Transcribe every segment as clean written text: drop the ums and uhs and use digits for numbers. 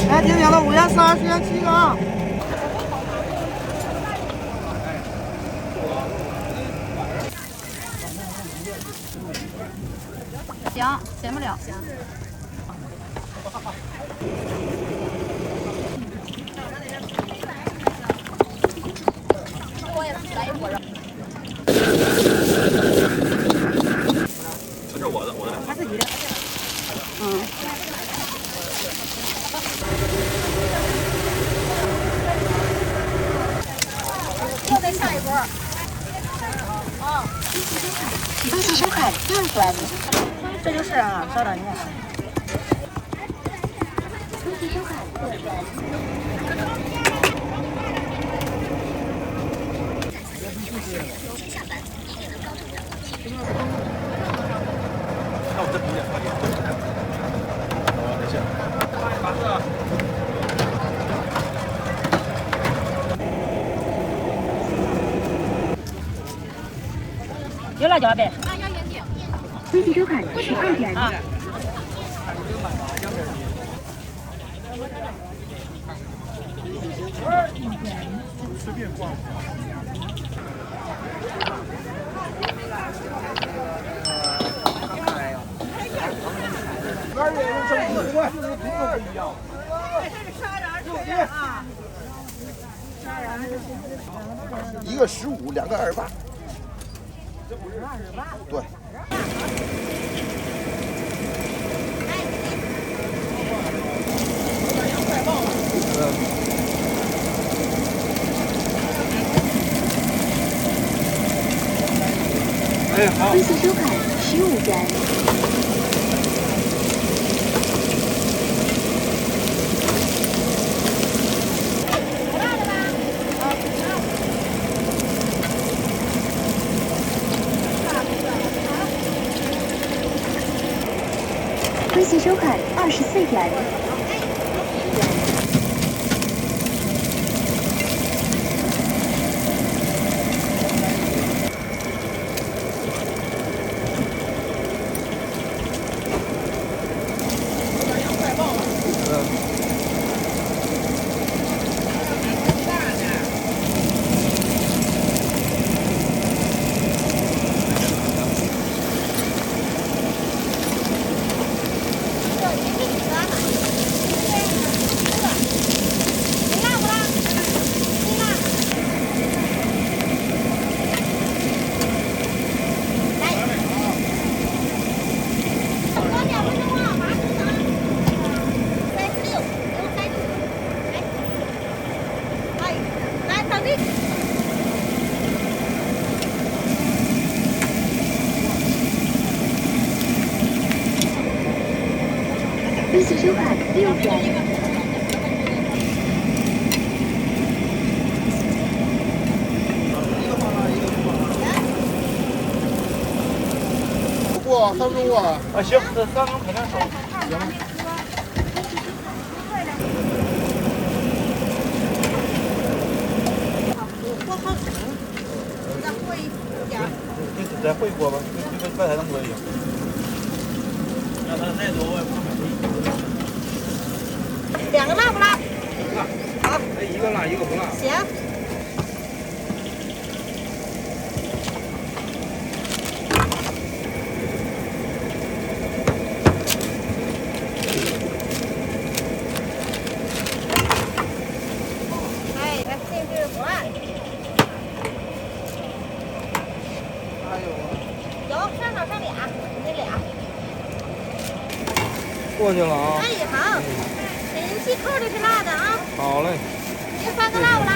来，今天的5元4、10元7个啊。行，减不了。我也来一锅肉。这是我的，他自己的。嗯。又再下一波。啊。恭喜收看第2关。这就是啊，稍等一下。恭喜收看第2关。那我再补点，快点。等一下。有辣椒呗？恭喜收看12点。啊。随便逛。2月份挣不多，就是工作不一样。一个15，2个28。对。哎，好。恭喜收看15元。恭喜收看24元。恭喜收看6元。过3分钟啊！啊，行，这3分钟肯定少。行。锅好深，再和一点。你再和一锅吧，跟白菜汤锅一样。让他再多我也不买。2个辣不辣？辣。好。哎，1个辣，1个不辣。行。过去了啊！哎，好，给人气扣的是辣的啊。好嘞。您3个辣不辣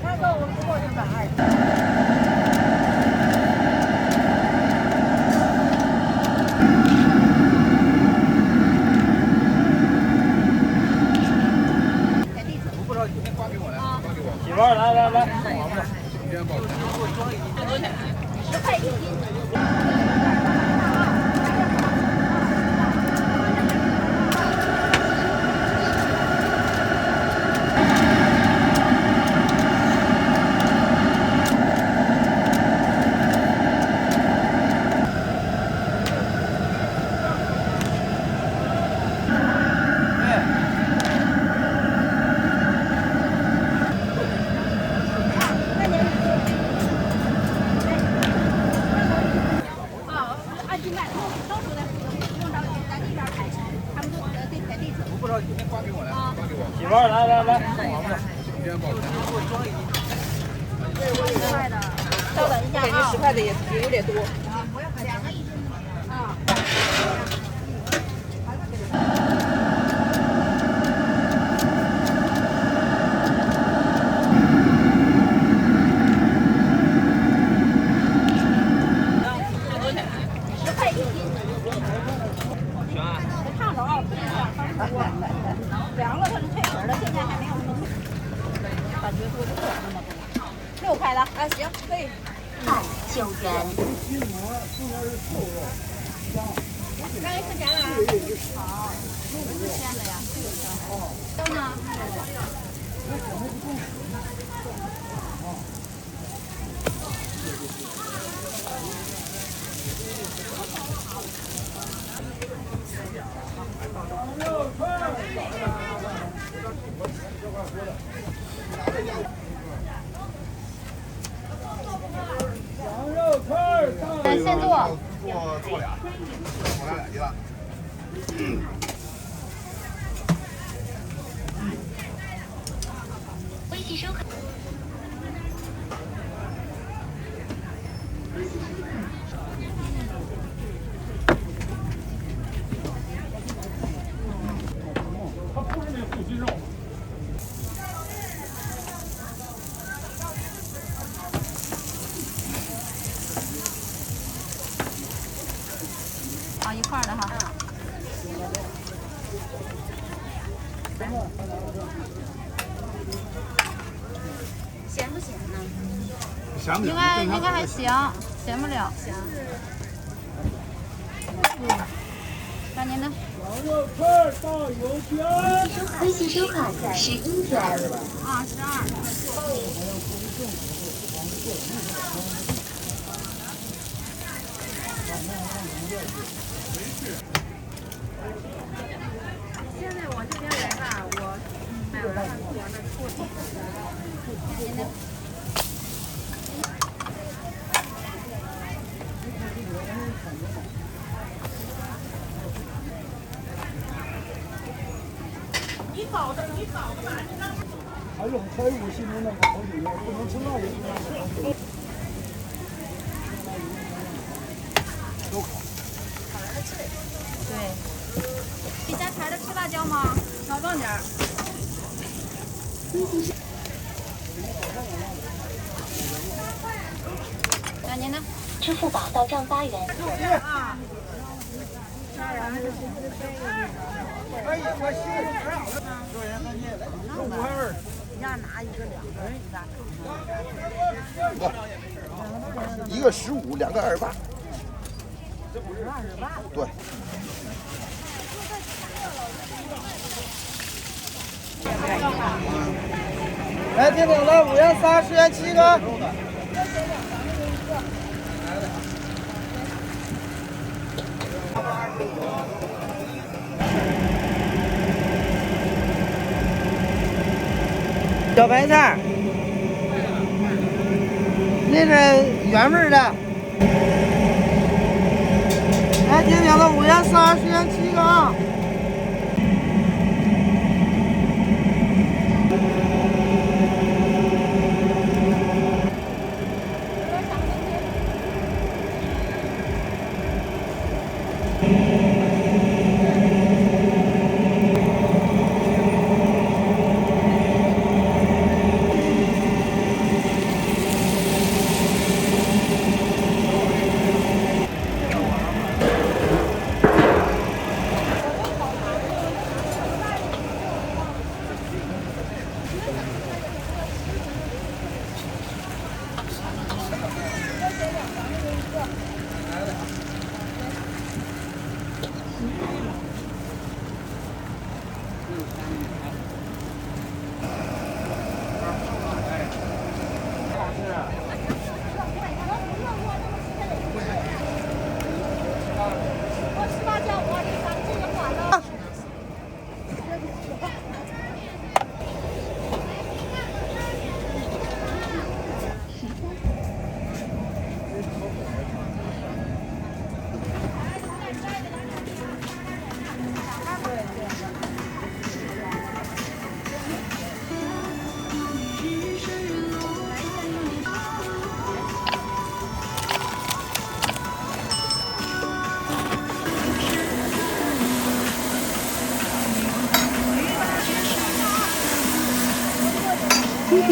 ？2个我不过是120。媳妇儿，来。10块1斤。10块的也有点多。凉了它是脆皮的，现在还没有生，感觉多不了那么多。6块的，啊行，可以。9元。刚才吃钱了啊？好，不是鲜的呀。都呢？现做。做俩，我俩鸡蛋。微信收款。啊，一块的哈。咸不咸呢？咸不应该还行，咸不了。行。那您呢？微信收款11元。啊，12。现在我这边来吧，我买完了做完了处理。您呢？还有开5心中那个好酒不能吃辣的。都烤。对。你家柴的吃辣椒吗？少放点儿。那您呢？支付宝到账8元。哎呀，我心里太好了。说人家那5块味。你让拿一个2个，你咋不，一个15，两个28。对。来，听懂了，5元3，10元7个。小白菜，那是原味的。来，听懂了，5元3，10元7个啊。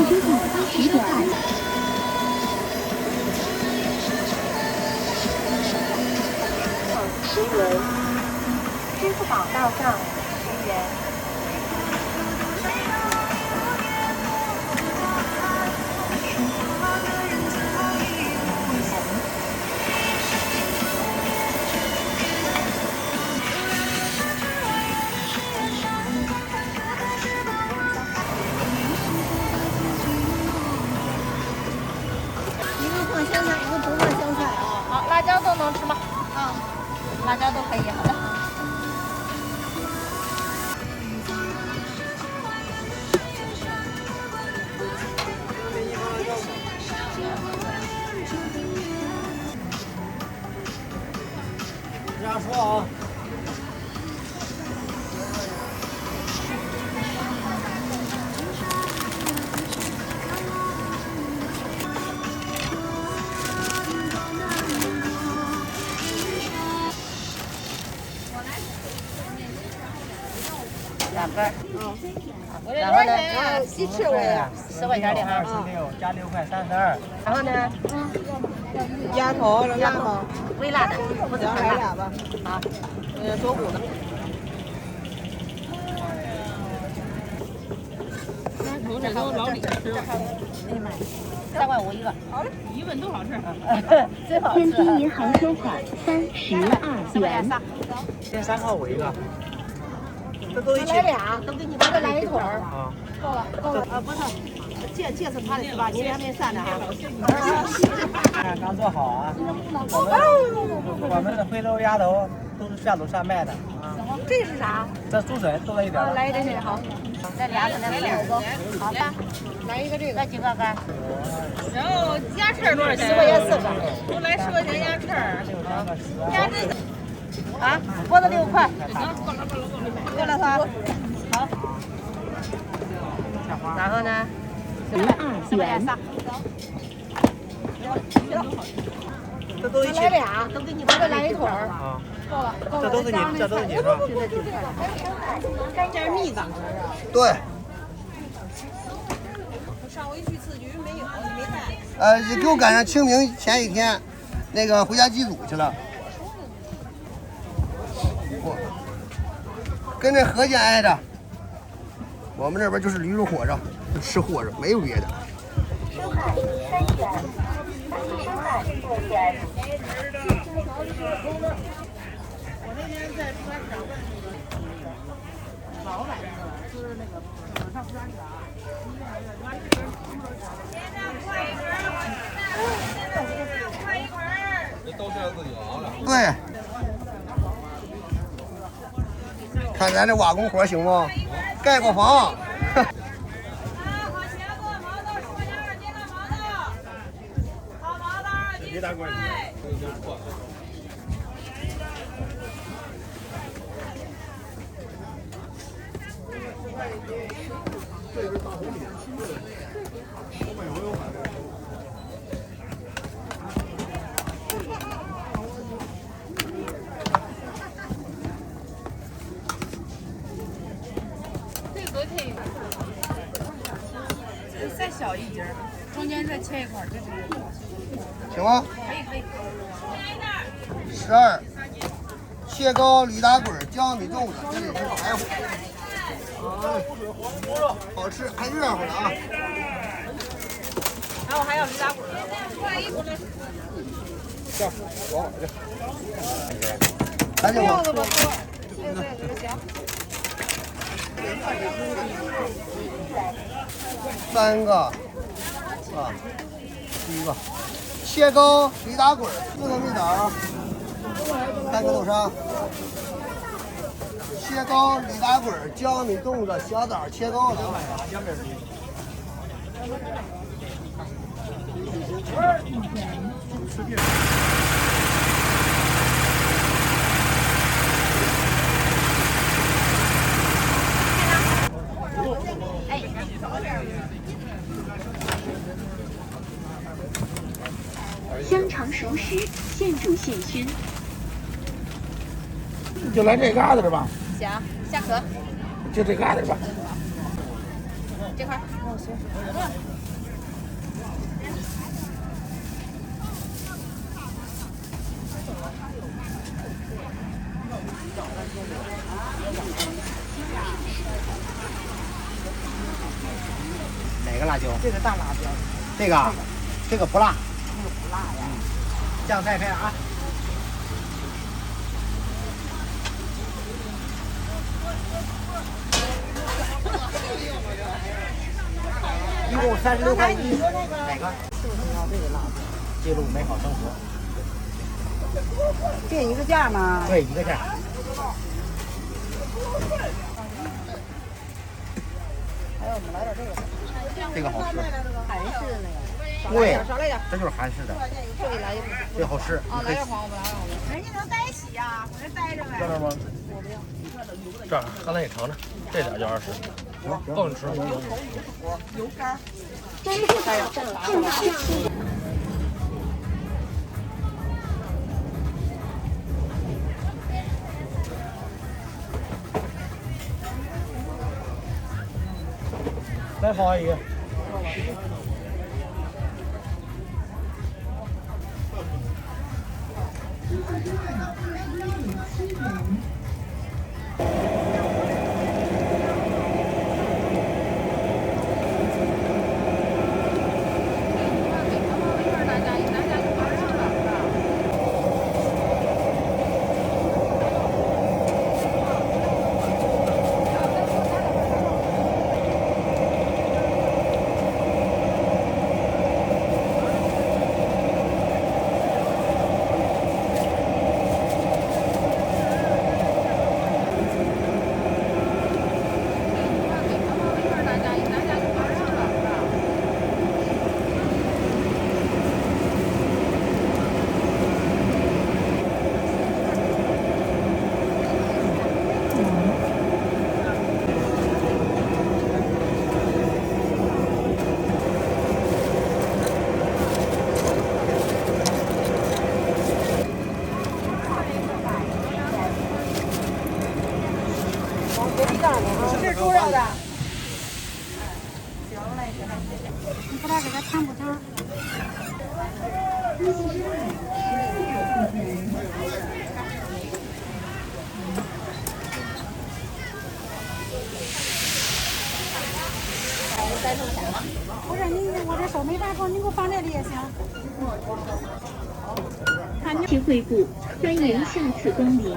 支付10元。10元，支付宝到账10元。一个放香菜，一个不放香菜啊。好，辣椒都能吃吗？啊，辣椒都可以，好的。这样说啊。2根。然后呢？鸡翅我也10块钱的哈。 26加6块32。然后呢？鸭头，辣头，微辣的，不怎么辣。来俩吧。好，锁骨的。鸭头这都老李吃了。 3块5一个。好嘞，一问都好吃。最好吃。天津银行收款32元。这3块5一个。这都一起。来俩，都给你这来一腿儿。啊。够了，够了。不是，这是他的是吧？你还没算呢啊。看刚做好啊。我们的回头鸭头都是下楼上卖的啊。这是啥？这猪水多了一点。来一点点好。这俩可能4个。好吧。来一个这个。来几个干？然后鸭翅多少钱？ 10块钱4个。我来10块钱鸭翅。鸭翅啊，锅子6块。够了哈。好。然后呢12元。这都一起。来俩，都给你这来一腿儿。啊。够了，够了。这都是你，这都是你是吧？这是蜜的。对。上回去刺菊没有，你没带。给我赶上清明前一天，那个回家祭祖去了。我跟这河间挨着，我们这边就是驴肉火烧，就吃火烧，没有别的。收款3元，收款6元。我那天在川上问老板就是那个上川啥。都是自己熬的。对，看咱这瓦工活行不？盖过房。别大锅，都已经破了。再小一截，中间再切一块，这是行吗？可以可以。 12，切糕、驴打滚、江米粽子，这里是白火，好吃还热乎呢啊！然后还要驴打滚。行，往我这，赶紧往。3个，啊，1个，切糕、驴打滚，4个蜜枣，3个豆沙，切糕、驴打滚、江米粽子、小枣切糕的。香肠熟食，现煮现熏。就来这嘎达的吧，行，下壳，就这嘎达的吧。这块儿。哦，行。辣椒。这个大辣椒，这个不辣。这个不辣呀。酱菜开啊！一共36块1，哪个？就是要这个辣椒。记录美好生活。这一个价吗？对，一个价。还有我们来点这个。这个好吃。韩式的那个。对，少来点。这就是韩式的。这里来一个。这个好吃。啊，来点黄瓜，来点黄瓜。人家能在一起呀，我这待着呗。这儿吗？这儿，刚才你尝尝，这点就20，够你吃。油干。真是好正大气。来好阿姨。是猪肉的。你不知道给他汤补汤。不是你，我这手没法放，你给我放这里也行。体会部，欢迎下次光临。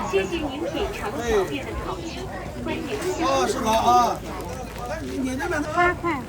谢谢您品尝小店的烤鸡，欢迎下次。是吧啊？ 8块。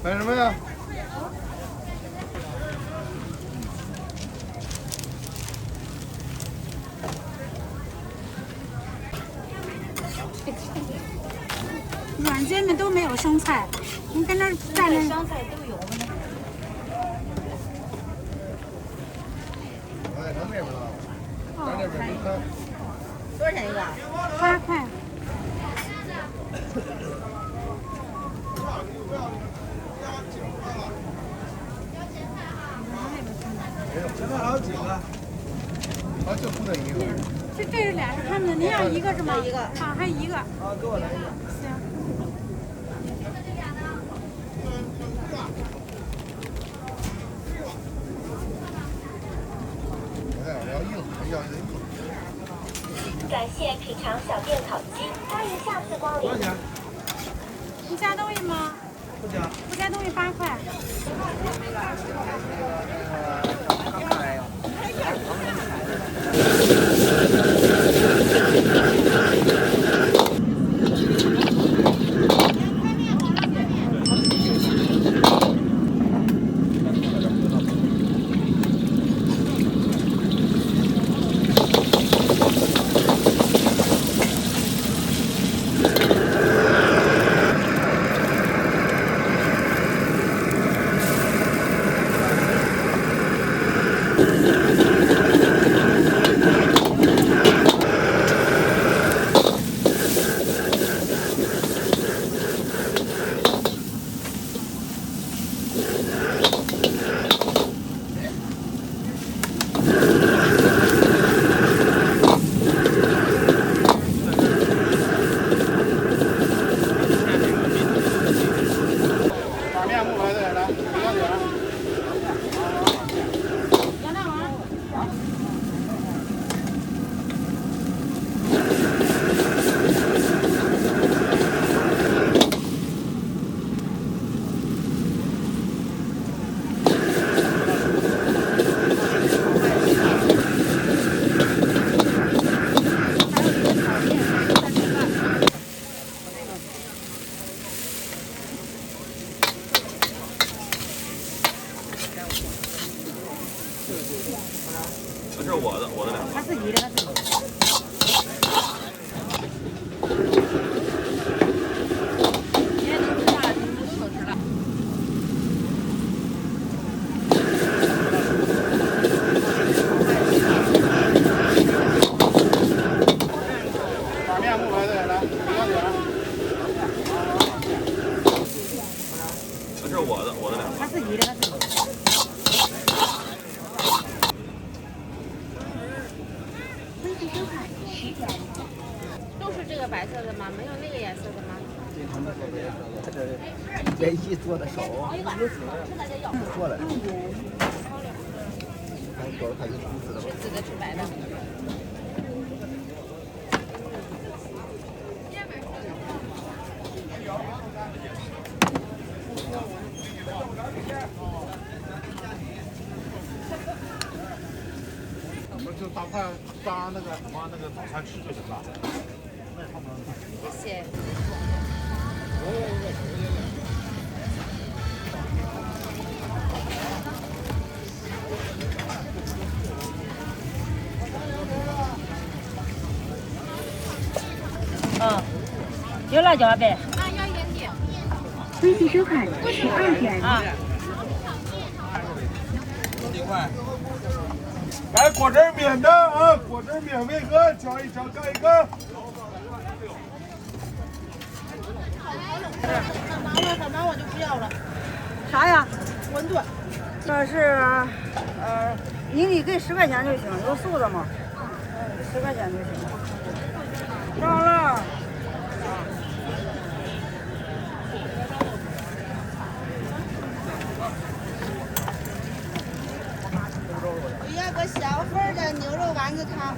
买什么呀？软件们都没有生菜，你跟那儿站着。香菜都有。哎，咱那边了，咱这边没看。多少钱一个？8块。现在还有几个？啊，就不那一个。这是俩是他们的，您要一个是吗？一个。啊，还一个。啊，给我来一个。行。哎，我要硬，要硬。感谢品尝小店烤鸡，欢迎下次光临。多少钱？不加东西吗？不加。不加东西8块。打面不来的来，不要点。这是我的两个。他自己的，他自己的。也能吃辣，什么都能吃辣。打面不来的来，不要点。这是我的两个。他自己的，他自己的。都是这个白色的吗？没有那个颜色的吗？这个唯一做的少，做了。多少块钱工资的吧？这个是白的。我们就当那个什么那个早餐吃就行了。谢谢。有辣椒呗？微信收款12元。啊。1块。来果汁免的啊，果汁免费喝，尝一尝，干一个。很忙我就不要了。啥呀？馄饨。这是你给10块钱就行，有素的吗？10块钱就行。到了。我要个小份的牛肉丸子汤。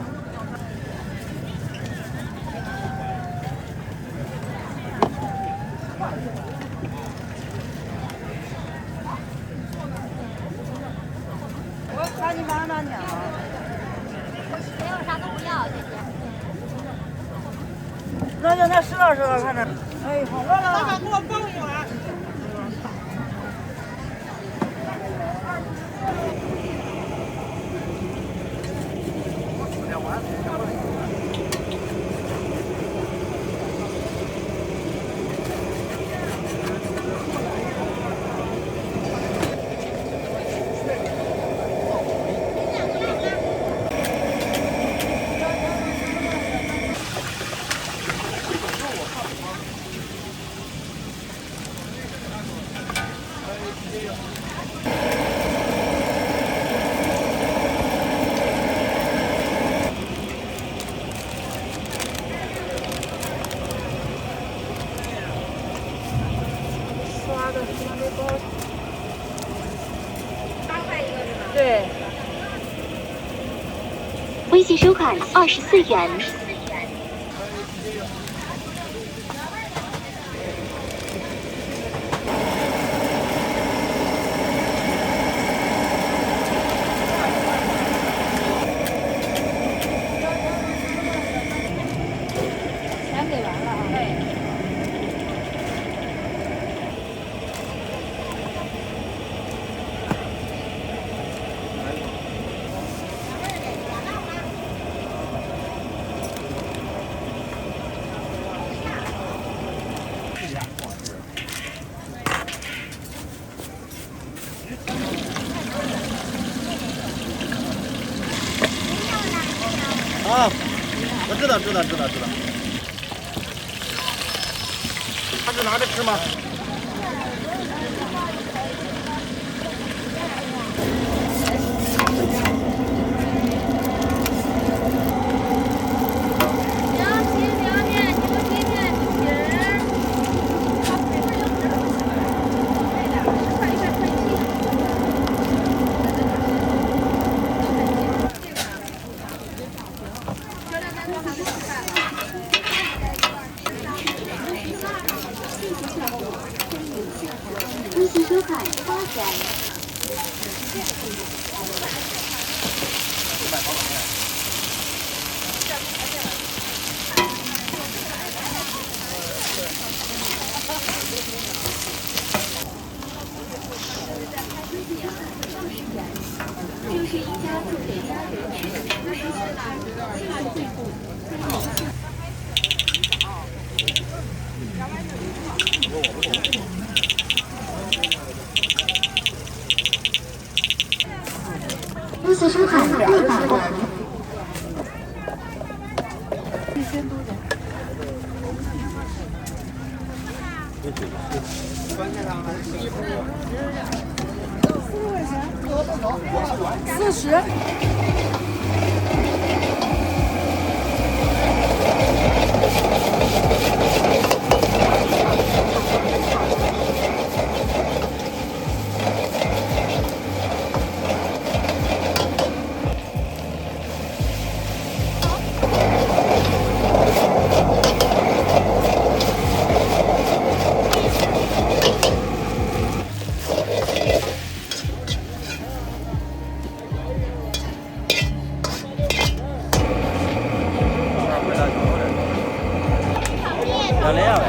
我看你忙哪天啊？没有啥都不要，谢谢。那就那10到10看着。哎，好了老板给我包一碗。对。微信收款24元。钱给完了啊。对。啊，我知道。他是拿着吃吗？就是一家住给家人吃的舒适小店，幸福最富，公司生产六百万。40。要来呗。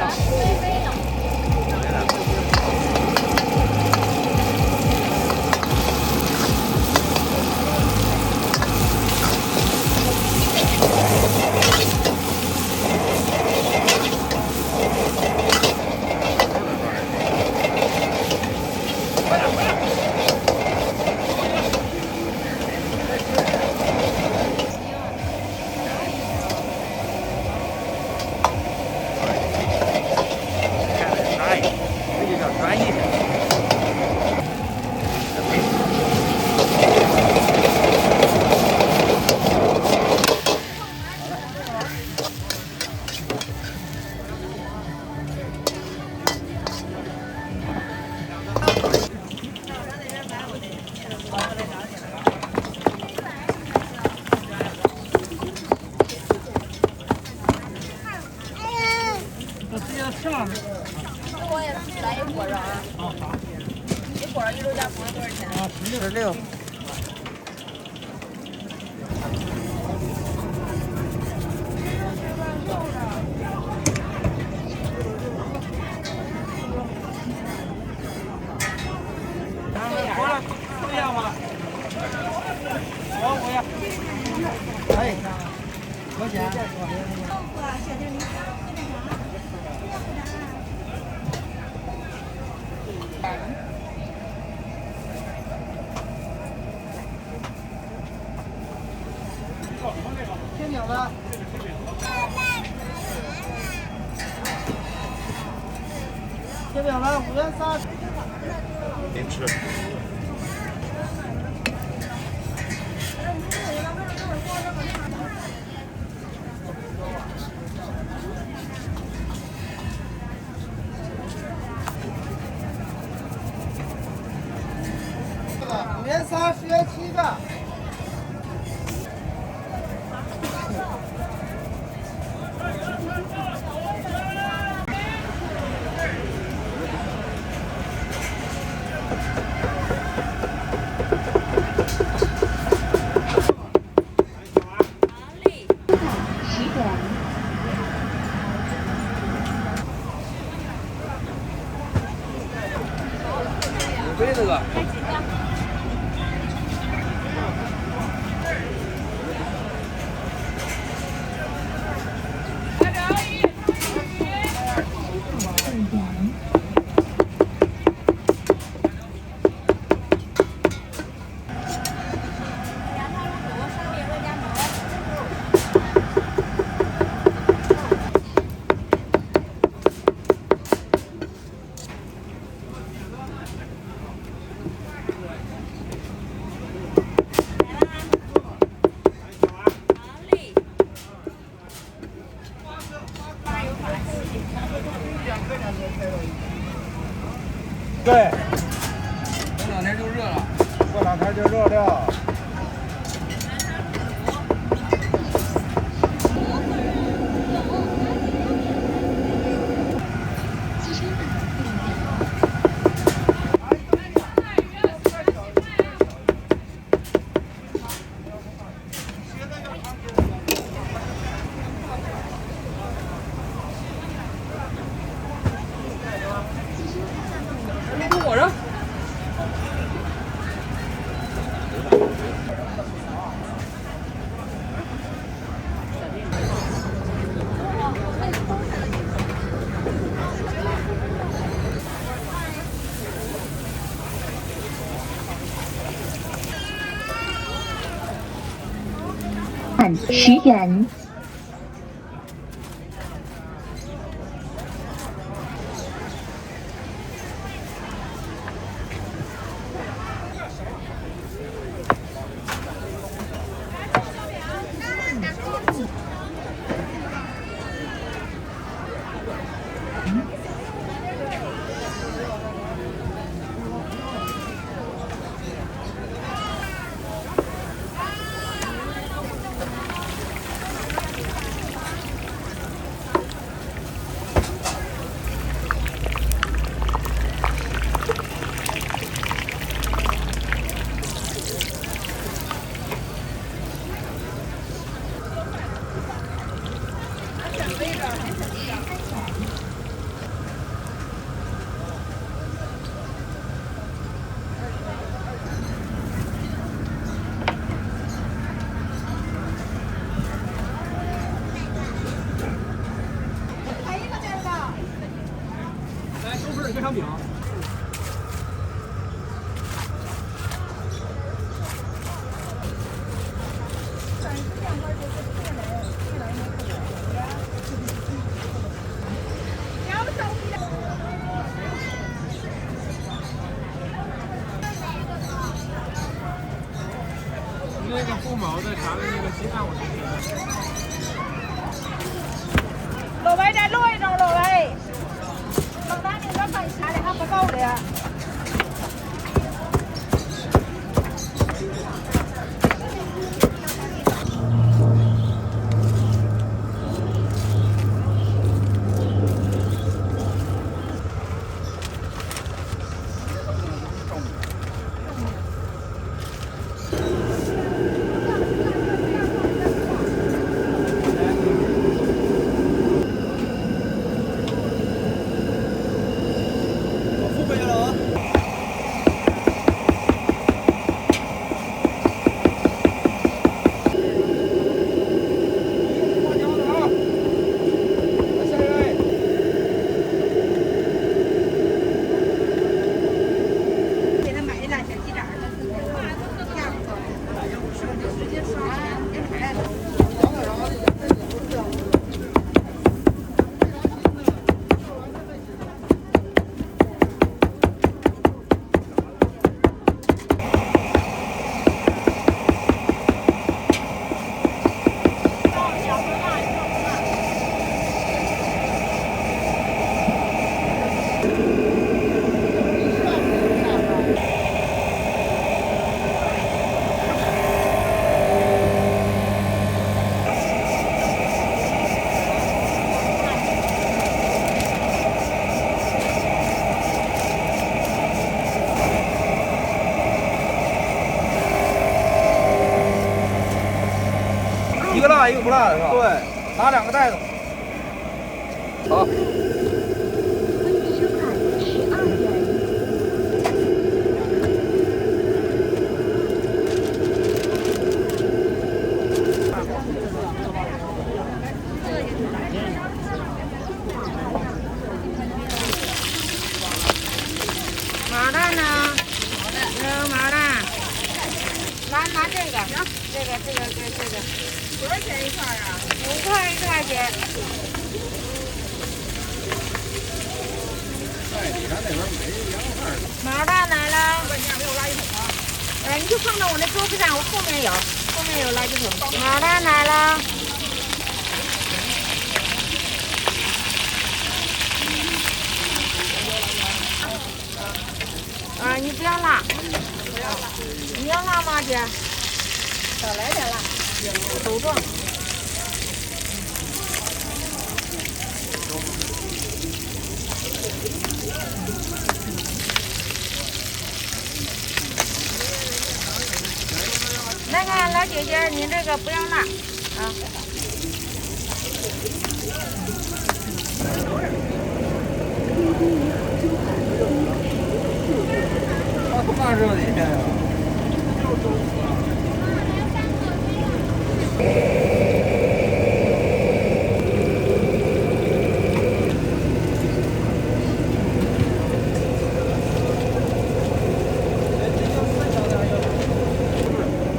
我也来一锅肉啊。一锅一肉夹馍多少钱16。过来，不要吗？我要。哎，多少钱？听明白？听明白？5元30。您吃。5元30，10元7个。贵这个。对，过两天就热了。过两天就热了。款10元。那个不毛的啥的那个鸡蛋我就觉得。老魏再落一张，老魏。老大那个饭钱的还不够的。一个辣一个不辣的是吧？对，拿2个袋子。好。收款12元。毛蛋呢？毛蛋。拿这个，这个。多少钱一块啊？5块1块钱。毛蛋来了。你就放到我那桌子上，我后面有垃圾桶。毛蛋来了。啊，你不要辣。不要辣。你要辣吗，姐？少来点辣。都壮。那个老姐姐，您这个不要辣啊。多大热的一天呀！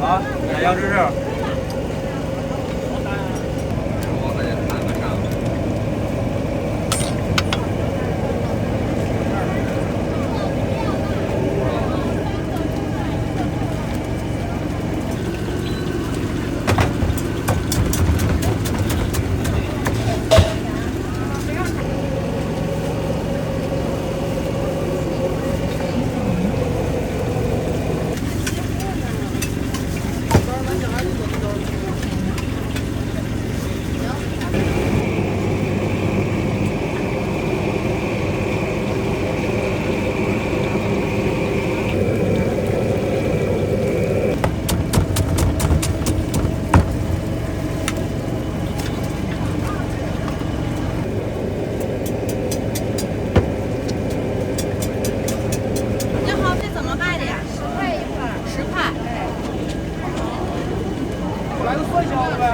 好，来杨芝士。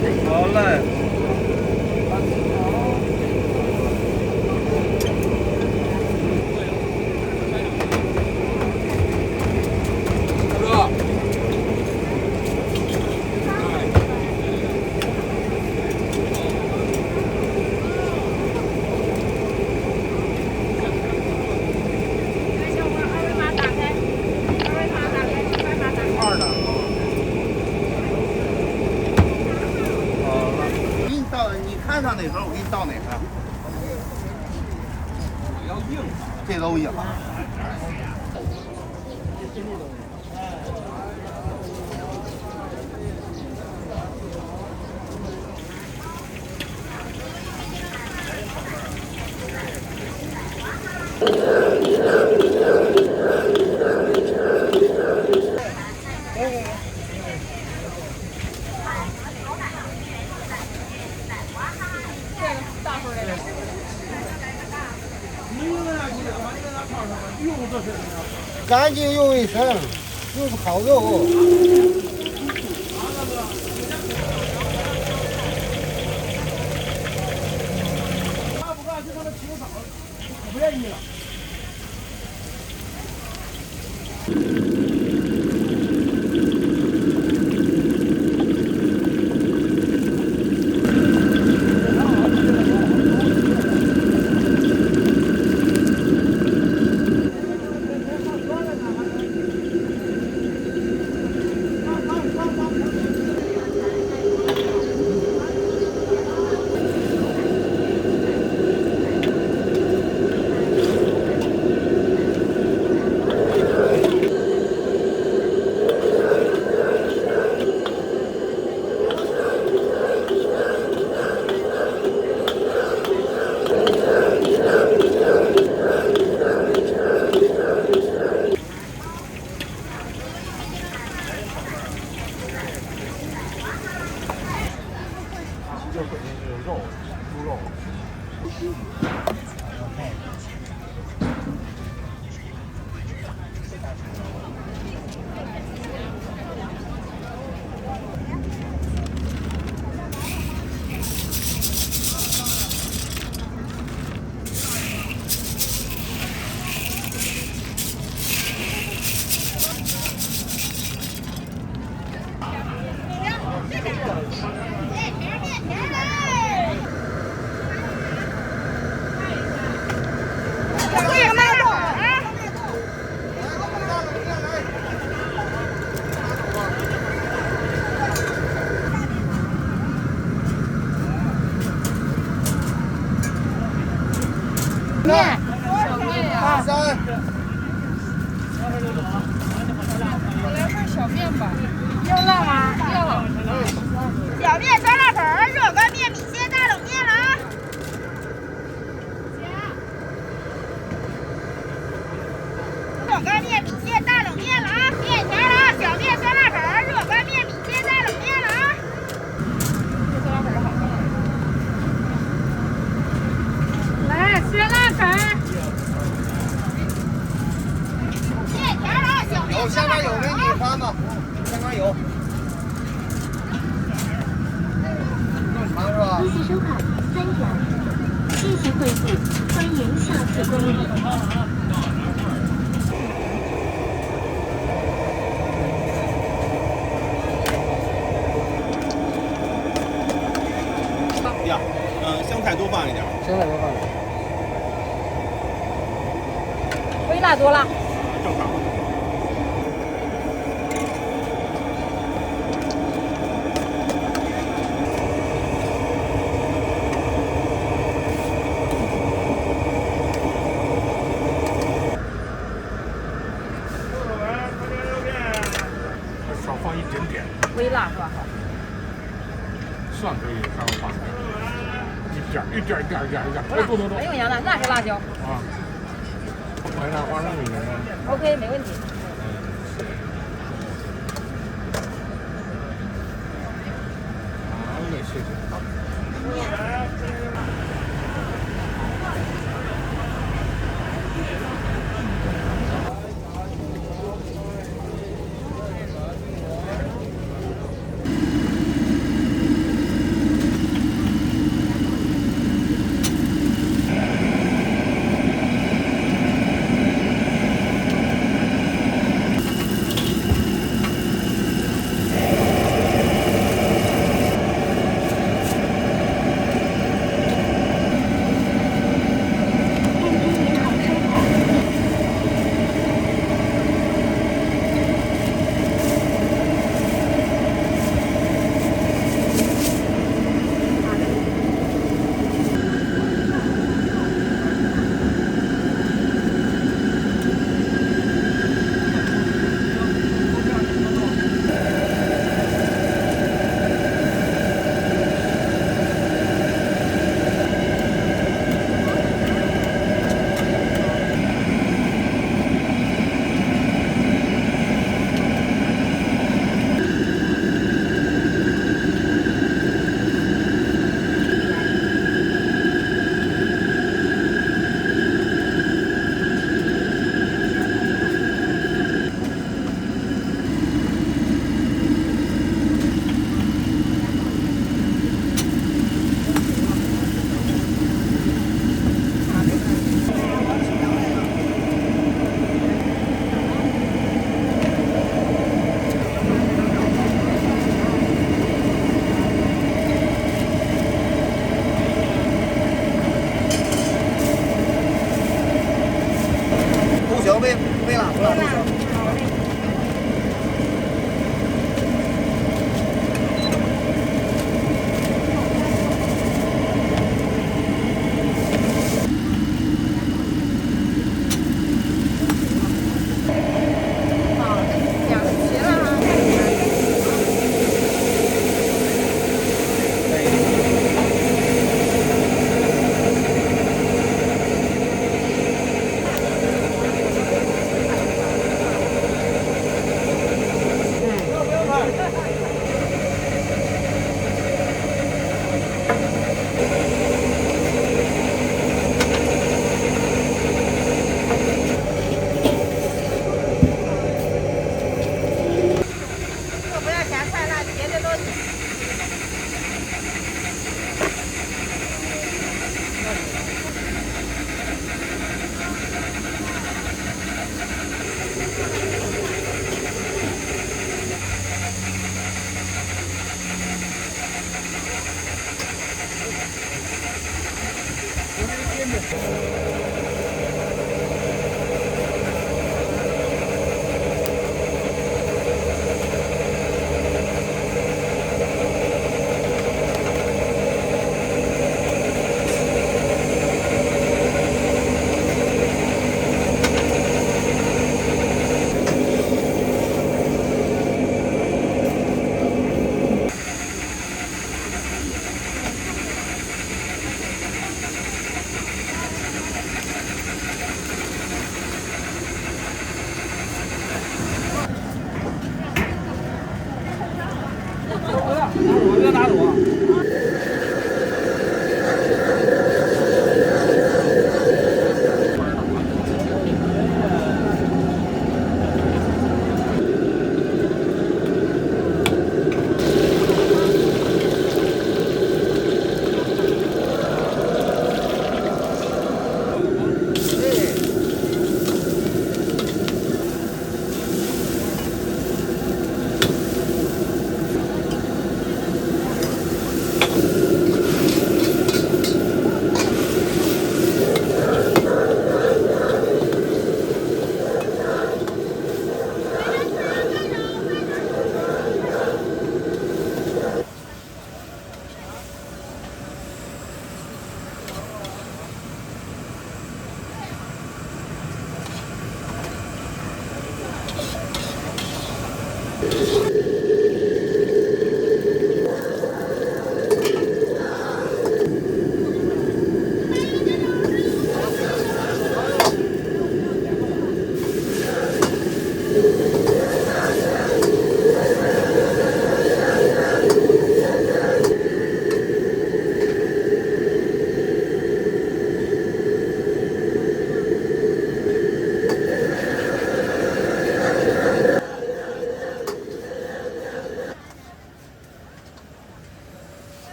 好嘞。看上哪盒我给你倒哪盒。这都硬。干净又卫生，又是好肉。他不干，就他妈清扫，不愿意了。面，3。来份小面吧。要辣吗？要。小面酸辣粉，热干面、米线、大冷面了啊！热干面、米线、大冷面了啊！面条了啊！小面酸辣粉，热干面、米线、大冷面了啊！这酸辣粉好看。来酸辣粉。面条了啊！小面有香港有给你翻吧，香港有。长是吧？多谢收看3角，谢谢惠顾，欢迎下次光临。呀，香菜多放一点。香菜多放一点。微辣多辣。正好。少放一点点，微辣是吧？蒜可以稍微放一点，一点，哎，不能多不用洋的，那是辣椒。啊。来点花生米呢？ OK， 没问题。好嘞，谢谢。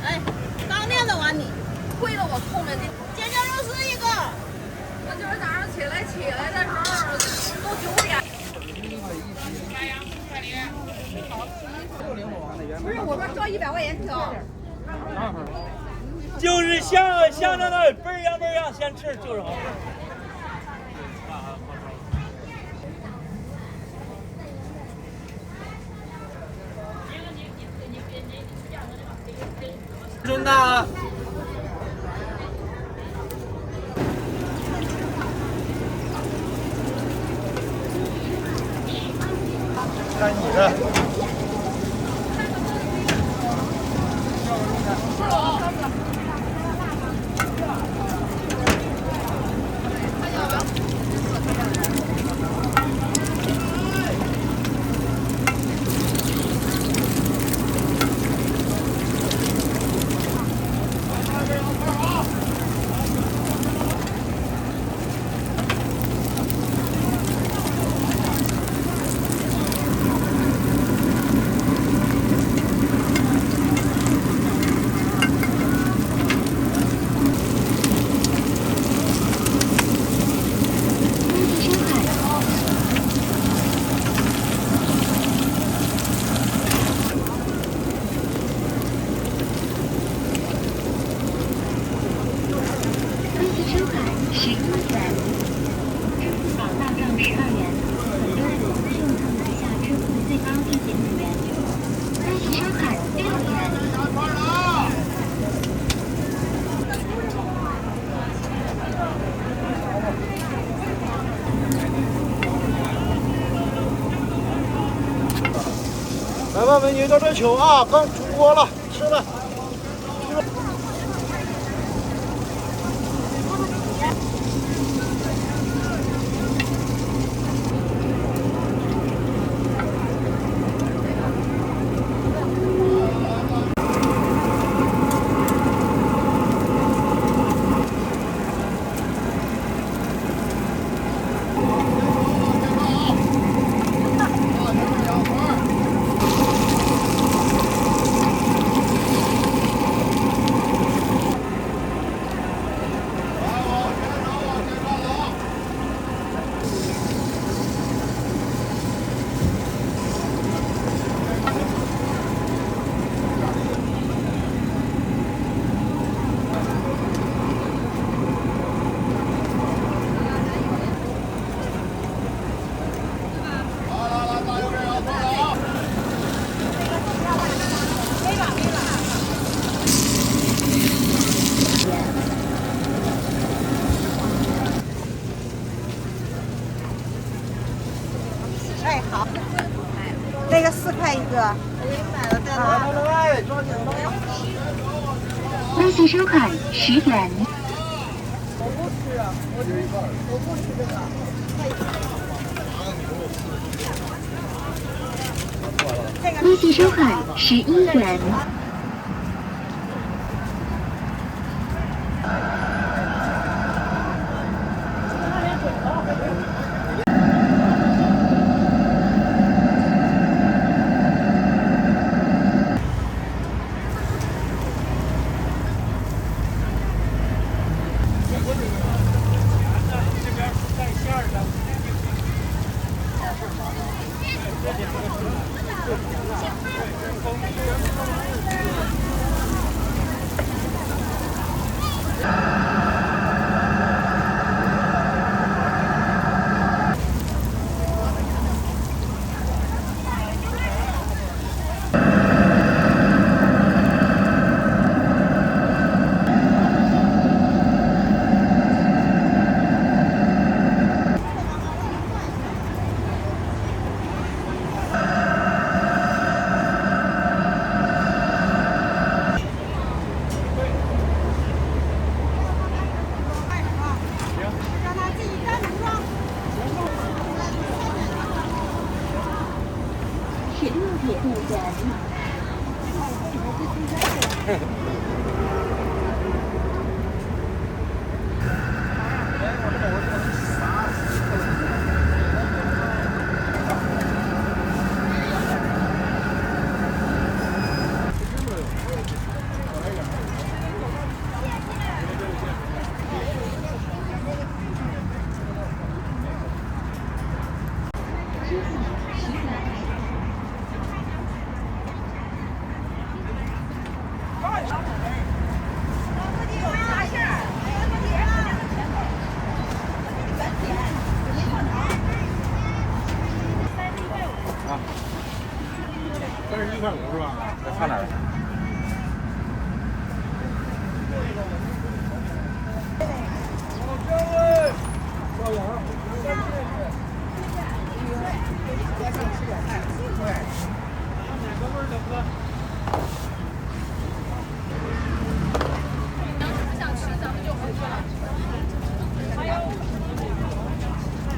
哎，当年的碗你亏了我后面的尖椒肉丝一个。我今儿早上起来的时候都9点。不是，我说交100块钱挑。就是像那个倍儿样先吃就是好。真的。看你的。来吧，美女，到这求啊！刚出锅了，吃了。哎，好，那个4块一个。来，抓紧了。微信收款10元。我不吃啊，我吃一半。我不吃这个。微信收款11元。行。铁路铁路站。31.5是吧？这差哪儿？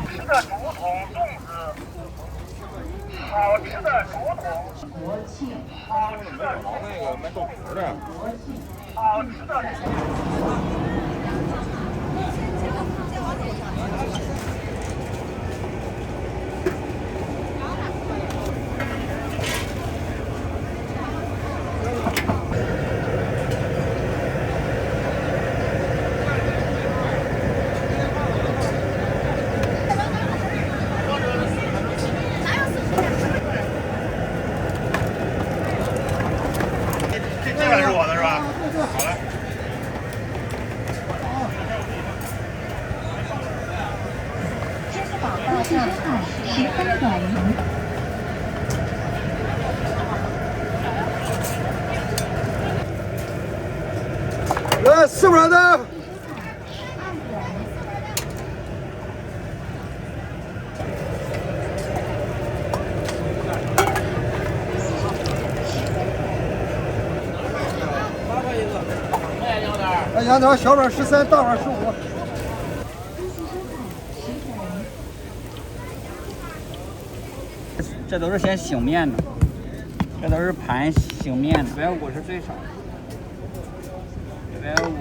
吃的竹筒粽子，好吃的竹筒。没有那个卖豆皮的。好吃的。这碗是我的是吧？好嘞。天宝到站外13转移。来，是不是的？哎，羊条小碗13，大碗15。这都是先醒面的，这都是盘醒面的，150是最少，150。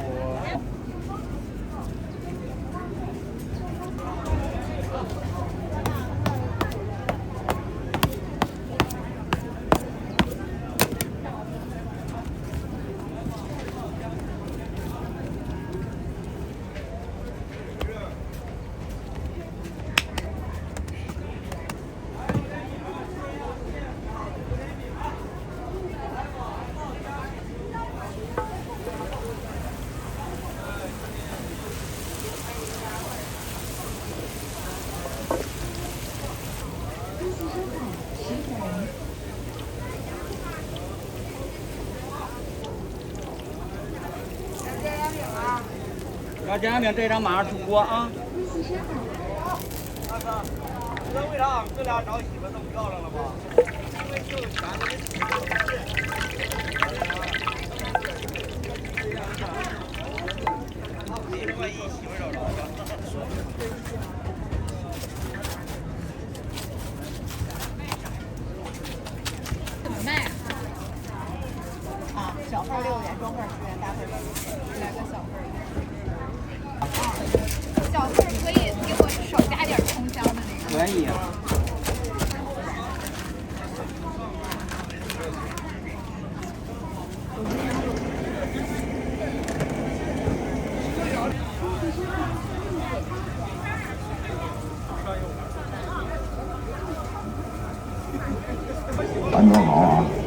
要煎饼这张马上出锅啊！大哥，知道为啥这俩找媳妇这么漂亮了吗？因为就全都是他不是万一媳妇找着了。怎么卖啊？小份6元，中份10元，大份10元，来个小份1。小份可以给我少加点葱姜的那个。可以。安装好啊。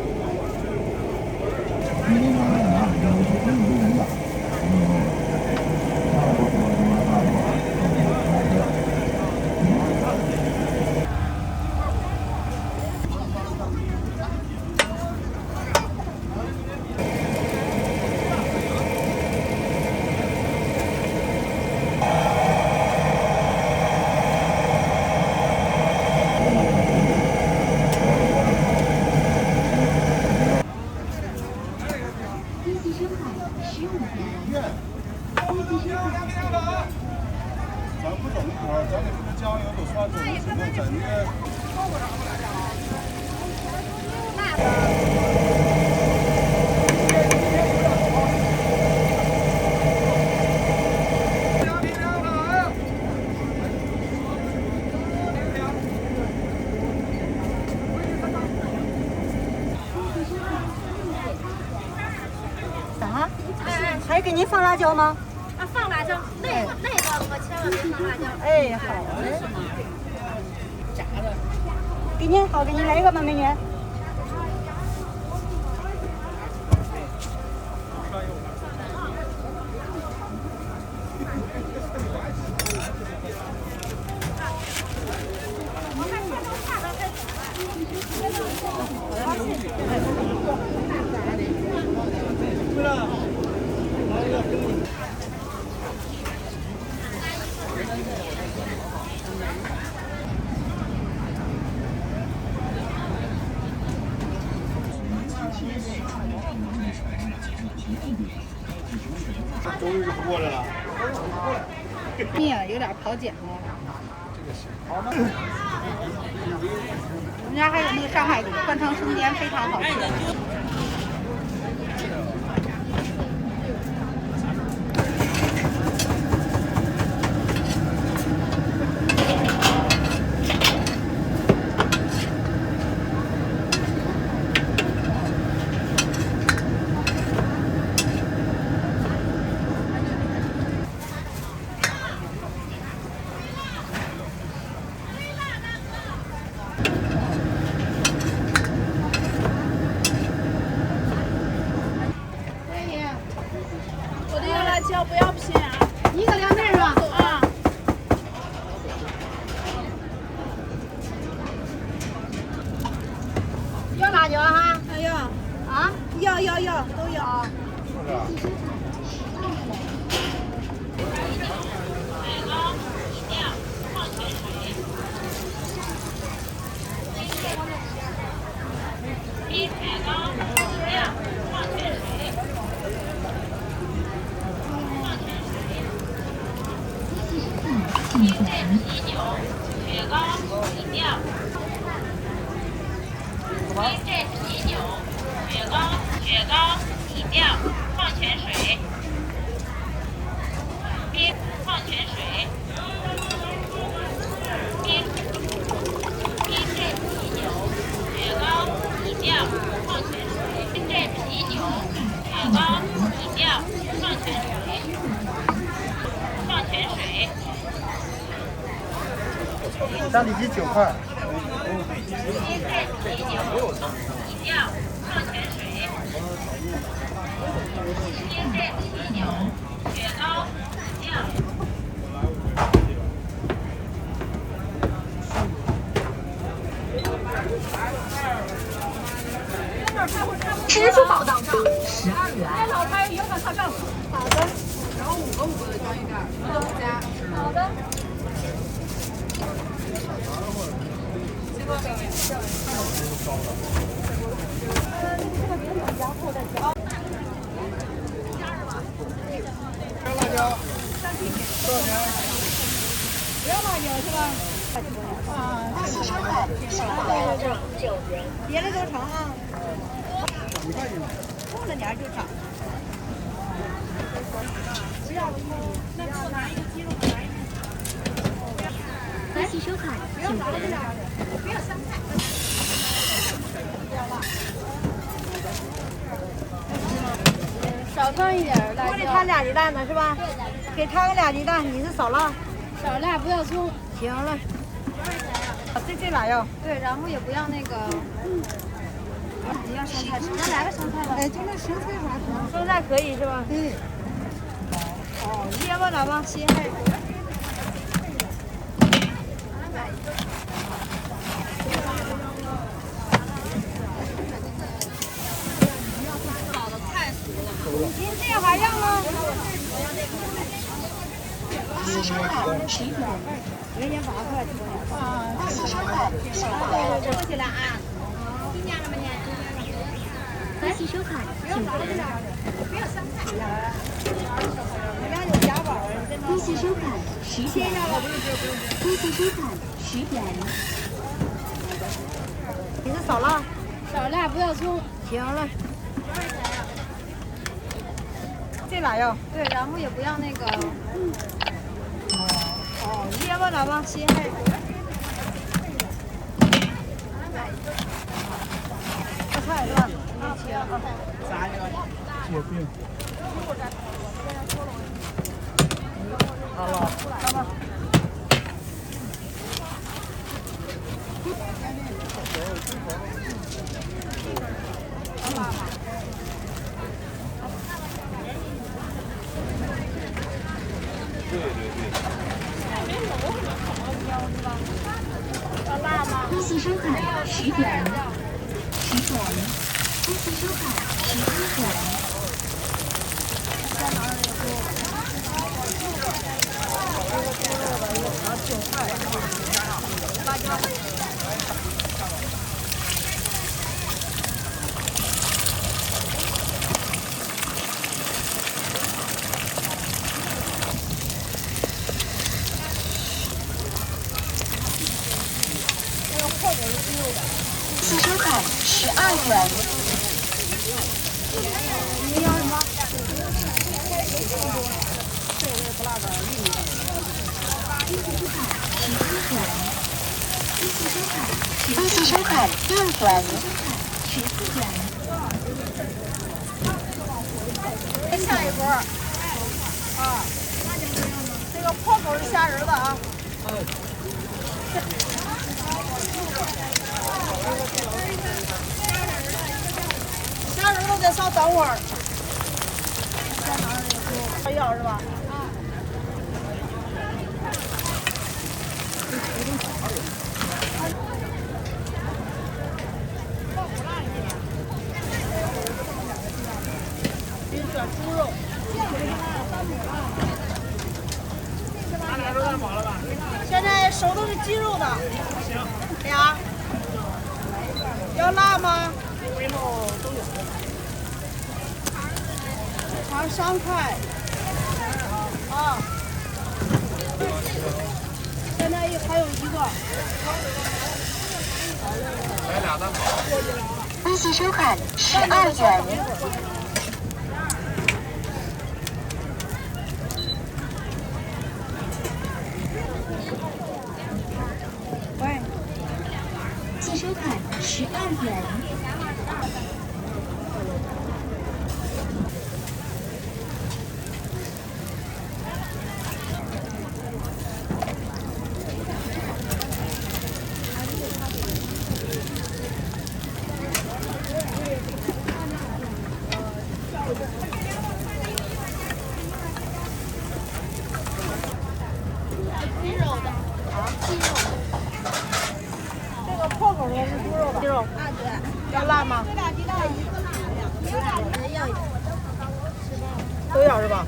啥？还给您放辣椒吗？啊，放辣椒，那个我千万别放辣椒。哎，好嘞。给您好，给您来一个吧，美女。终于过来了。面有点跑碱了。我们家还有那个上海灌汤生煎，非常好吃。我的要辣椒不要拼啊！一个凉面是吧？啊，要辣椒哈？哎呀，啊？要都要。雪糕、饮料、矿泉水、冰、矿泉水、冰镇啤酒、雪糕、饮料、矿泉水、冰镇啤酒、雪糕、饮料、矿泉水、矿泉水。大里脊9块。冰镇啤酒、饮料、矿泉水。冰镇啤酒、雪糕、饮料。支付宝到账12元。哎，老太有点差账。好的。然后5个的装一袋，1个5加。好的。不要辣椒是吧？啊，别的都成啊。过了年就涨。不要那给我拿一个鸡肉，拿一个。来，洗手卡9元。不要香菜。少放一点辣椒。我给他俩鸡蛋呢是吧？给他个俩鸡蛋，你是少辣。少辣不要葱。行了。这俩要。对，然后也不要那个。你要生菜，那来个生菜吧。哎，就那生菜啥的。生菜可以是吧？对。哦，椰子哪吗？西海。您这还要吗？四烧烤11元。人家8块。四烧烤11元。过去了啊。听见了没？四烧烤9元。不要生菜。人家有夹板儿。四烧烤10元。四烧烤10元。你是少辣？少辣不要葱。行了。这俩要。对，然后也不要那个。哦，椰子哪吗？西海。这菜是吧？切啊。啥这个？结冰。好了，看吧。对对对。要辣吗？四烧烤10元。10元。四烧烤11元。四烧烤12元。你要什么？四烧烤2元。14元。下一波。啊。这个破口是虾仁的啊。虾仁都得稍等会儿。还要是吧？给你选猪肉。现在手都是鸡肉的。行。俩。要辣吗？规模都有。还3块。啊。现在还有一个。来俩蛋挞。四烧烤12元。喂。四烧烤12元。鸡肉的。啊，鸡肉。这个破口的是猪肉的。鸡肉。啊，对。要辣吗？这俩鸡蛋一个辣的，要一个。都要是吧？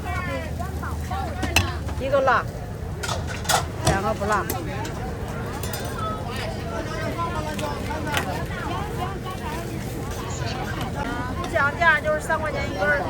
一个辣，2个不辣。不讲价就是3块钱一根儿。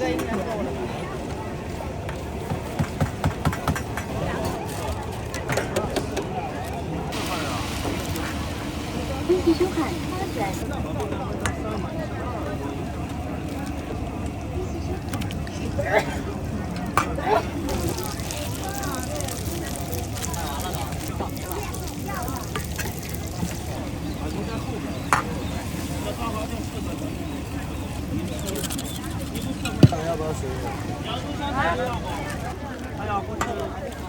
个应该够了。微信收看8元。要不要水？哎呀，不吃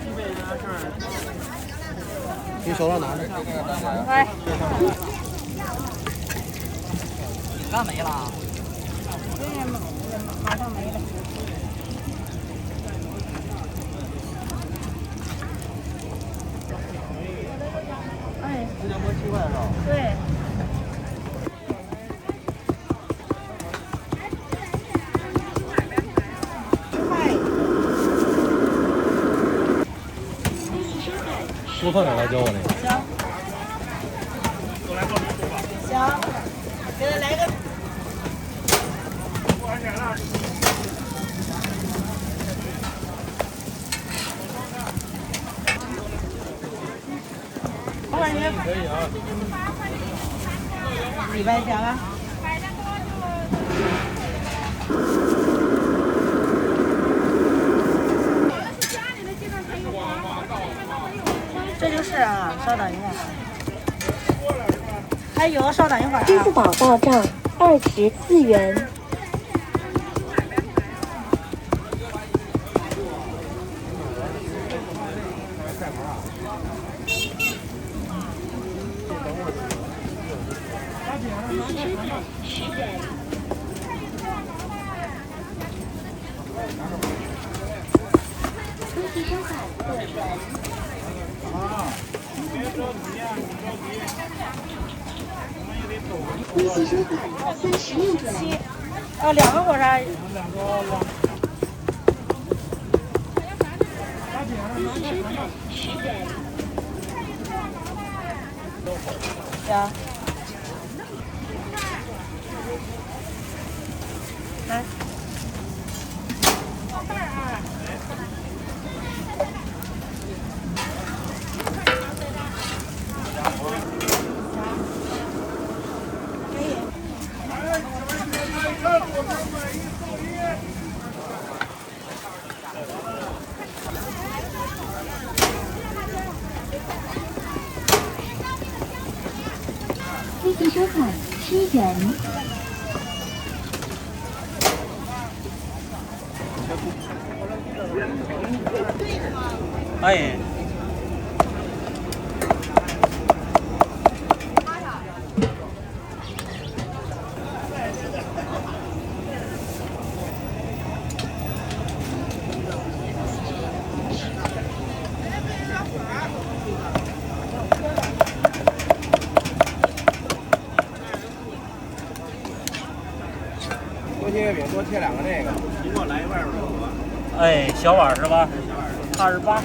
西北人的事儿。你手上拿着。来，干没了？马上没了。哎，这就摸7块是吧？对。多放点辣椒啊那个。行，给他来个。多少钱？可以啊。100钱啊。这就是啊，稍等一下。还有，稍等一会儿啊。支付宝到账24元。微信收看6元。微信收看36元。2个火烧。微信收看10元。行。来。微信收看7元。哎。多切月饼，多切2个那个。你给我来一碗儿。哎，小碗是吧？28。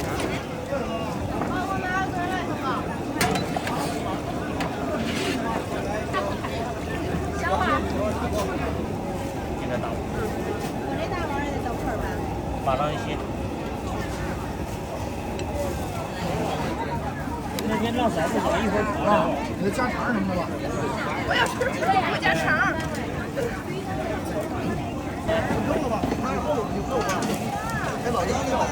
小碗。现在打。我这大碗也得等会儿吧。马上就行。那天让嫂子找一会儿啊，那加肠什么的吧？我要吃鸡肉，不加肠。够了吧？还够吧？还老鸭子吧？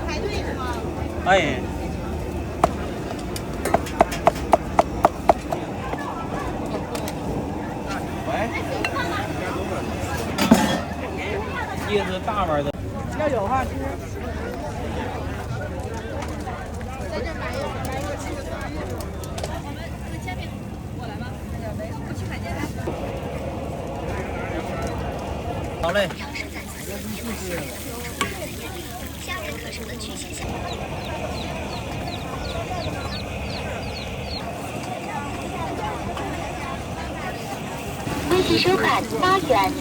排队是吗？哎。椰子大碗的。要有哈，其实。在这买一个鸡翅。我们前面过来吧，不去看见来。好嘞。家人可是能去写下。微信收看8元。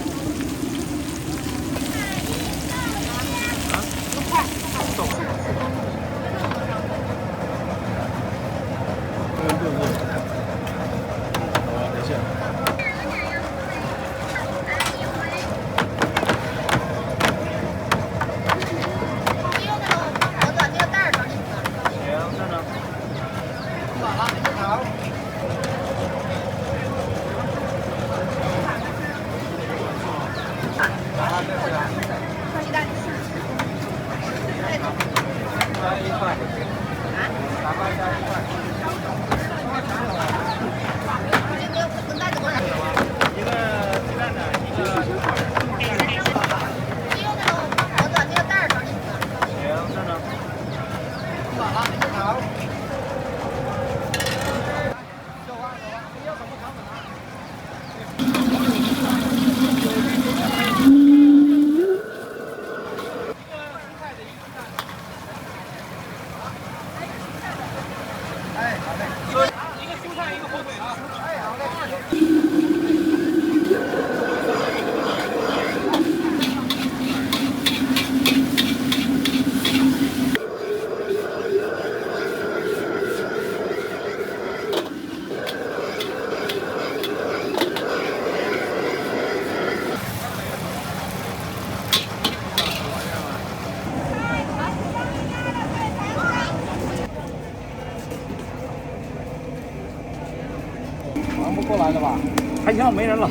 忙不过来了吧？还行，没人了。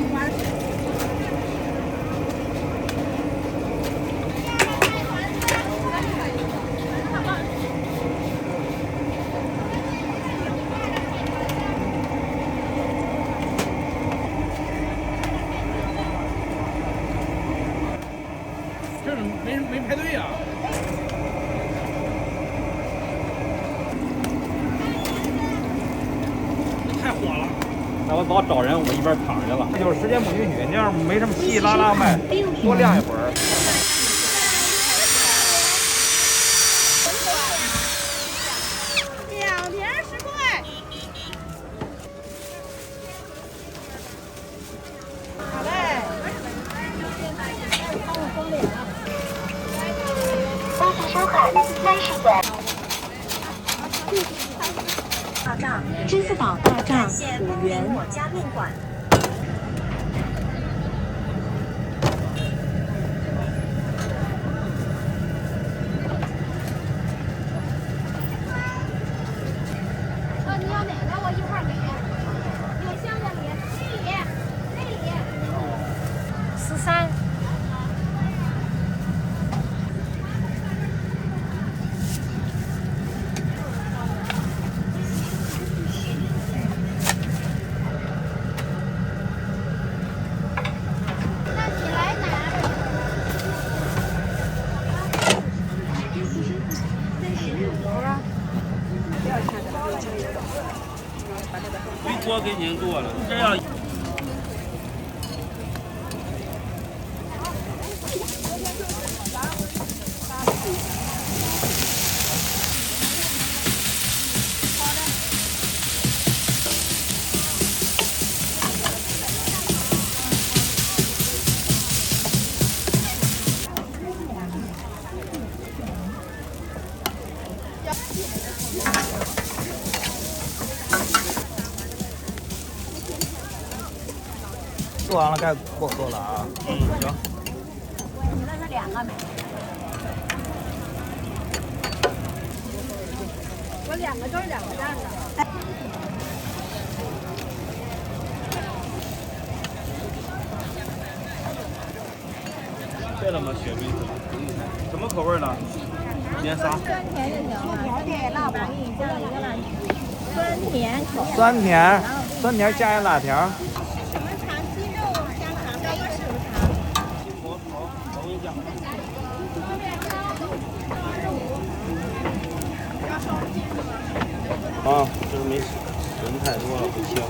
这没排队呀、太火了。那我早找人，我一边躺着了。这就是时间不允许，那样没什么稀稀拉拉卖，多晾一会儿。2瓶10块。好嘞。高速收款30元。到账，支付宝到账5元。我家面馆。你要哪个？我一块给。有香的梨，那里，13。一锅给您做了，这样。做完了该过河了啊。行。你那是2个没？我2个都是2个蛋的。对了吗？雪碧什么口味的？年啥？酸甜就行了。条的辣条，加一个辣条。酸甜口。酸甜加一辣条。什么肠？鸡肉香肠加一个什么肠？啊，这没人太多了，不香。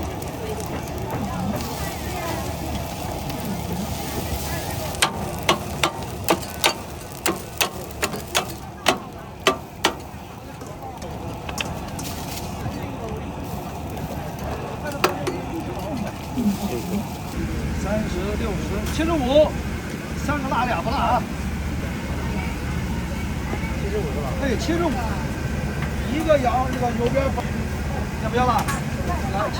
30、60、75，3个辣2不辣啊？75是吧？对，75，一个羊，一个右边放，要不要辣？来切。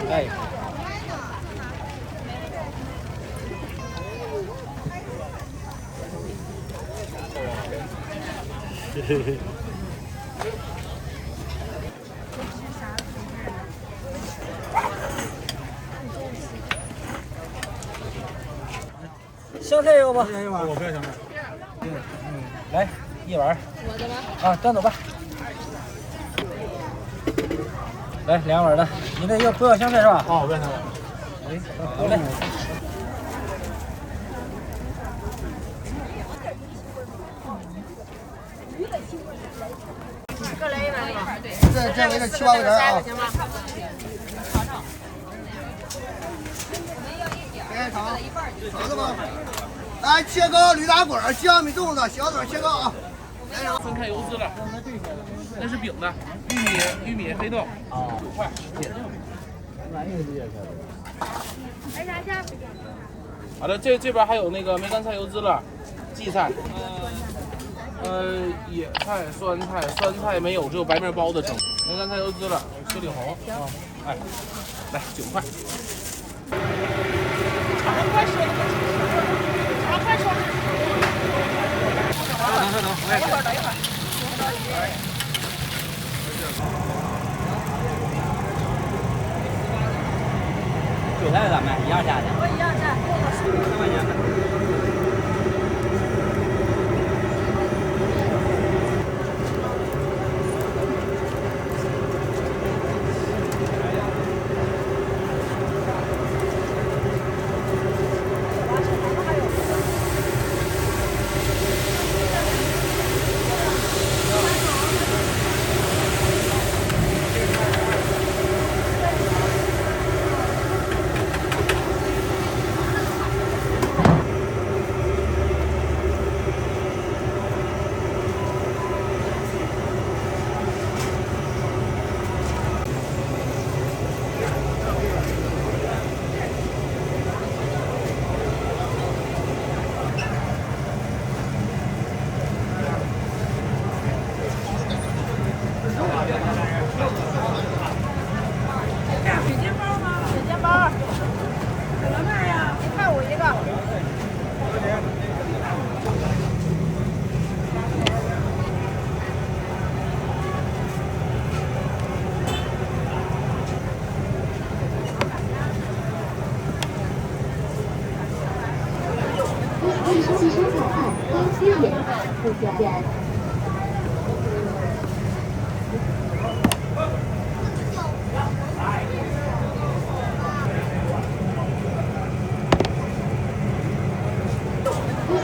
哎。嘿嘿嘿。香菜有吗？我不要香菜。来1碗。我的吧。啊，端走吧。来2碗的，你那不要香菜是吧？哦，我不要香菜。好嘞。这个是7、8块钱啊。好的吗？来切糕驴打滚，7毫米粽子，小腿切糕啊。分开油脂了，那是饼的，玉米黑豆，9块。好的，这边还有那个梅干菜油脂了，荠菜，野菜、酸菜没有，只有白面包的整。梅干菜油脂了，雪里红啊，哎，来9块。等，韭菜咋卖？一样价钱？我一样价，3块钱的。汽车再看高西眼附近站。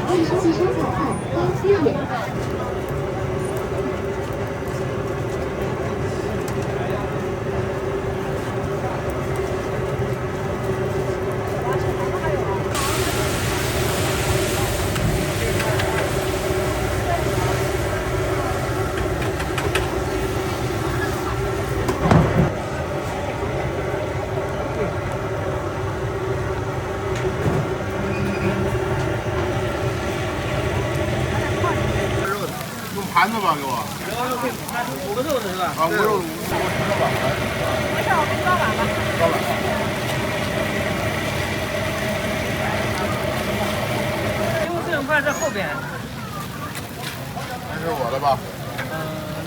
汽车再看高西眼。盘子吧，给我。5个肉的是吧？啊，5个肉。没事，我给你高碗吧。高碗。因为这种块在后边。那是我的吧？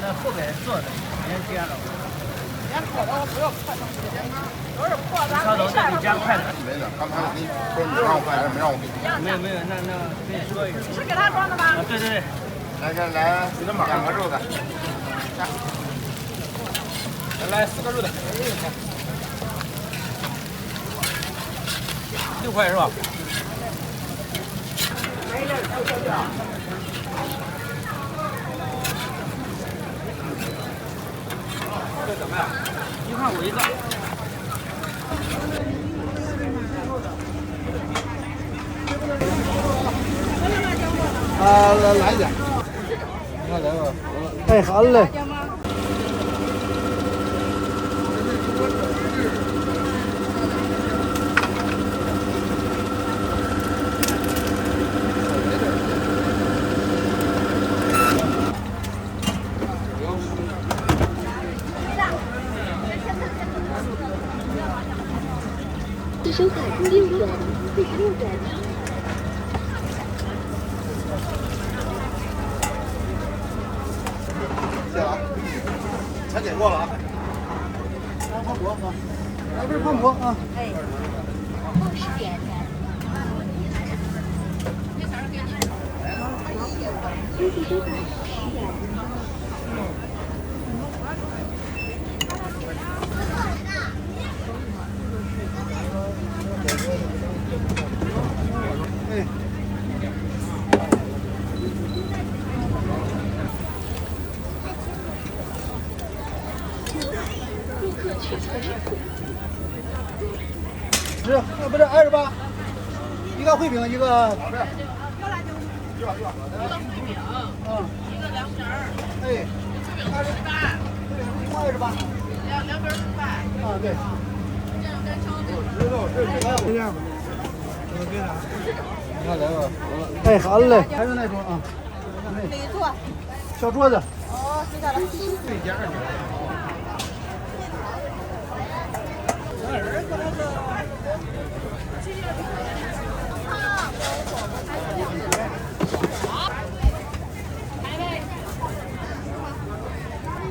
那后边做的，先煎了。火的不要快，都是破的。烧头这里加快的。没的，刚才我给你说你让我快，没让我给你。没有，那跟你说一声。你是给他装的吗？对对对。来2个肉的，来4个肉的，6块是吧？这怎么样？1块5一个。来一点。哎，好嘞。汽车在第6转46转。谢了啊，全点过了啊。来胖婆啊，来份胖婆啊。哎。60点。休息收看10点。哎。烩饼一个。一个凉皮儿，哎，脆饼18，对，是吧？凉皮儿18。啊，对。这样干烧饼。这样吧。你看来个。哎，好嘞，还有那种啊。哪一座？小桌子。哦，知道了。对家人。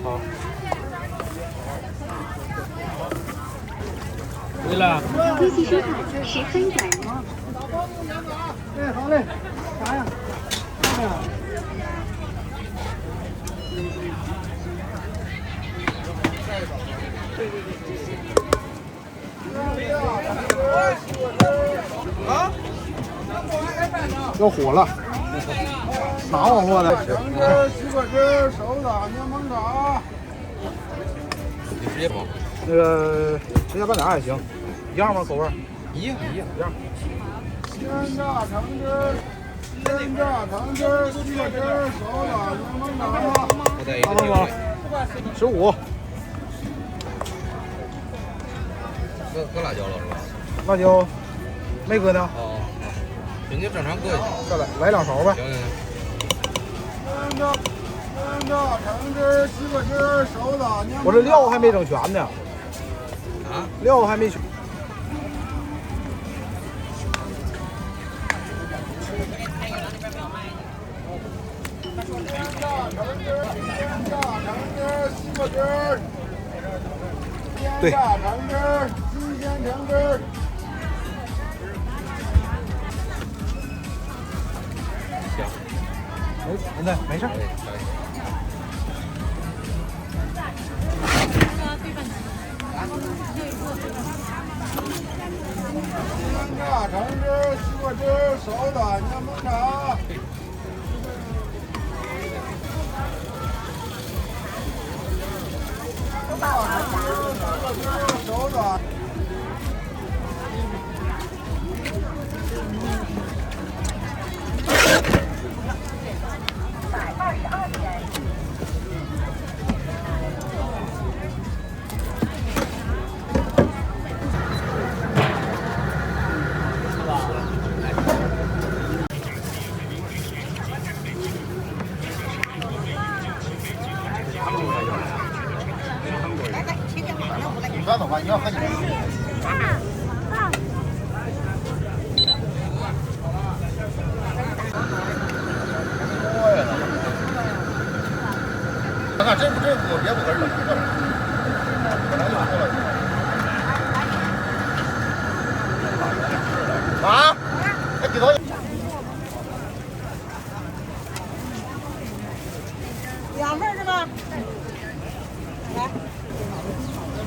好。回来。微信收款10分转入。哎，好嘞，啥呀？哎呀。啊？要火了，哪网络的？西瓜汁、手打柠檬茶。你直接跑。那个直接拌俩也行，一样吗？口味？一样。鲜榨橙汁、西瓜汁、手打柠檬茶。我带一个牛奶。15。搁辣椒了是吧？辣椒没搁呢。哦。人家正常搁下。再来2勺呗。行。鲜榨橙汁、西瓜汁、手打柠檬。我这料还没整全呢。啊？料还没全。对。鲜榨橙汁、新鲜橙汁。行。现在没事。鲜榨橙汁、西瓜汁、手打柠檬茶。手打。你抓走吧，你要喝你的。看看真不真不，别不跟人冷。本来就喝了。啊？还给到。2份是吧？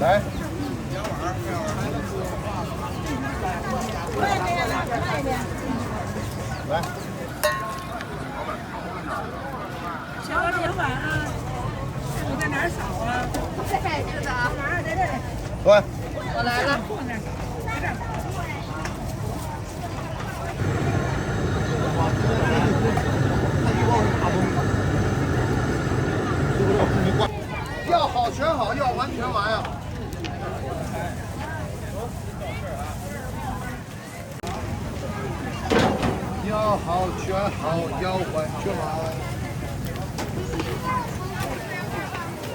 来。来。小碗啊，我在哪儿扫啊？在这个啊，哪儿在这里？对。我来了。要好全好，要完全完呀。要好全好，要完全完。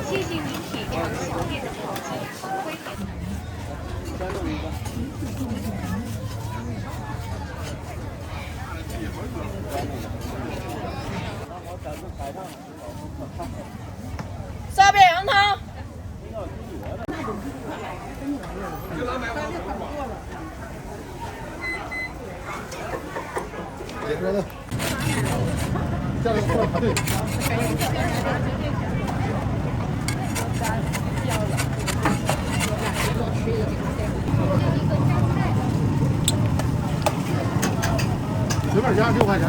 谢谢您体谅小店的条件，欢迎。烧饼羊汤。别说了，下来过来排队。随便加6块钱。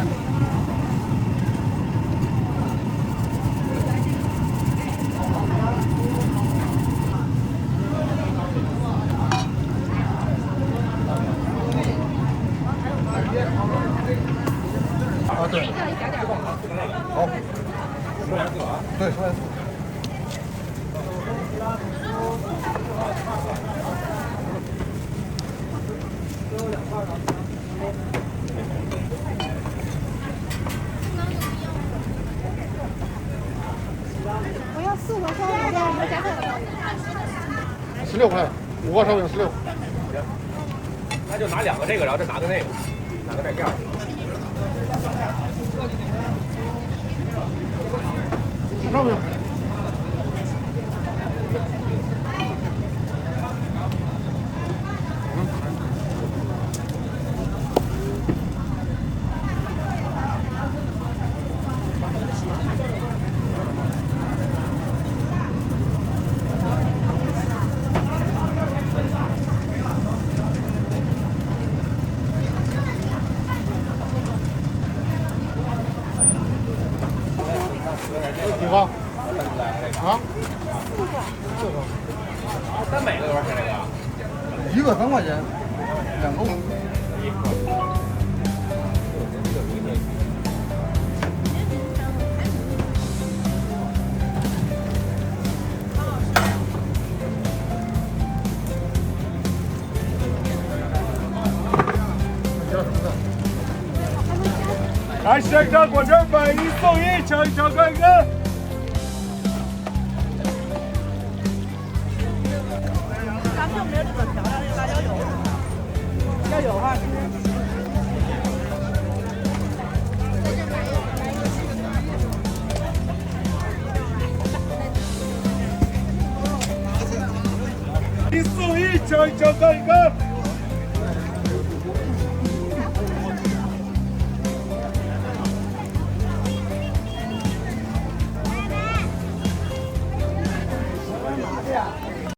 别好。对，说来。我要4个烧饼，要没加菜。16块，5个烧饼16。那就拿2个这个，然后再拿个那个，拿个带盖。烧饼。几个？啊？4个。那每个多少钱这个？一个3块钱，2个5。来，现场果汁买1送1，尝一尝看看。咱们有没有这个漂亮的辣椒油？要有哈。1送1，尝一尝看看。